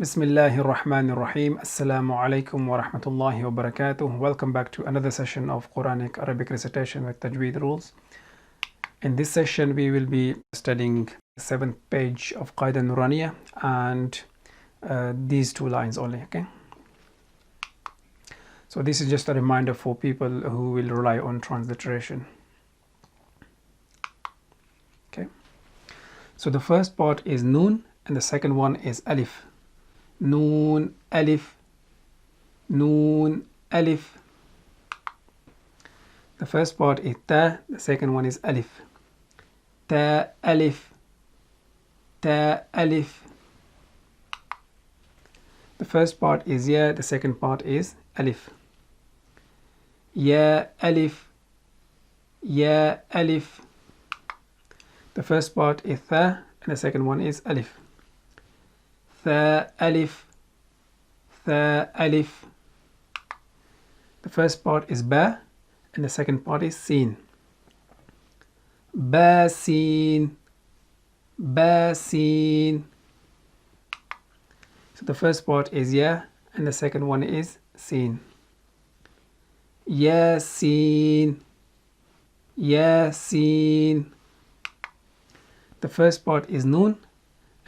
Bismillahir Rahmanir Rahim. Assalamu alaikum wa rahmatullahi wa barakatuh. Welcome back to another session of Quranic Arabic recitation with Tajweed rules. In this session, we will be studying the 7th page of Qaida Nuraniya and these two lines only. Okay. So this is just a reminder for people who will rely on transliteration. Okay. So the first part is Noon and the second one is Alif. Noon, Alif, Noon, Alif. The first part is Ta, the second one is Alif. Ta, Alif, Ta, Alif. The first part is Ya, the second part is Alif. Ya, Alif, Ya, Alif. The first part is Tha, and the second one is Alif. Tha, Alif, Tha, Alif. The first part is Ba, and the second part is Sin. Ba, Sin, Ba, Sin. So the first part is Ya, and the second one is Sin. Ya, Sin, Ya, Sin. The first part is Noon,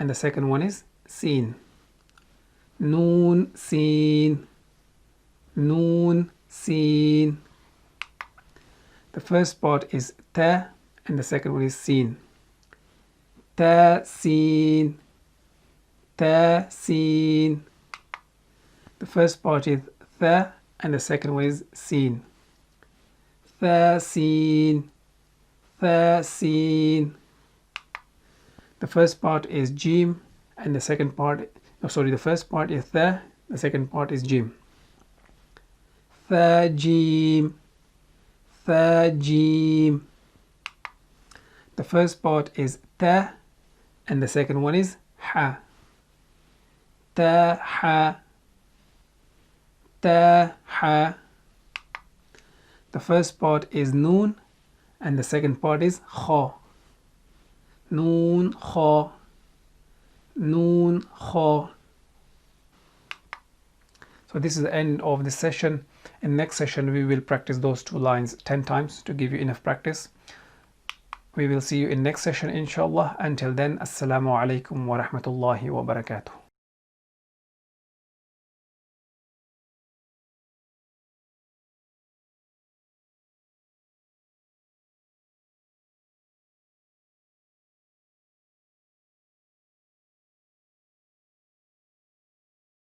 and the second one is Sin. Noon, Sin, Noon, Sin. The first part is Ta, and the second one is Sin. Ta, Sin, Ta, Sin. The first part is Tha, and the second one is Sin. Tha, Sin, Tha, Sin. The first part is Jim, and the second part, the first part is Tha, the second part is Jim. Tha, Jim, Tha, Jim. The first part is Ta, and the second one is Ha. Ta, Ha, Ta, Ha. The first part is Noon, and the second part is Kha. Noon, Kha, Noon, Kha. So this is the end of this session. In next session, we will practice those two lines 10 times to give you enough practice. We will see you in next session, inshallah. Until then, Assalamu alaikum wa rahmatullahi wa barakatuh.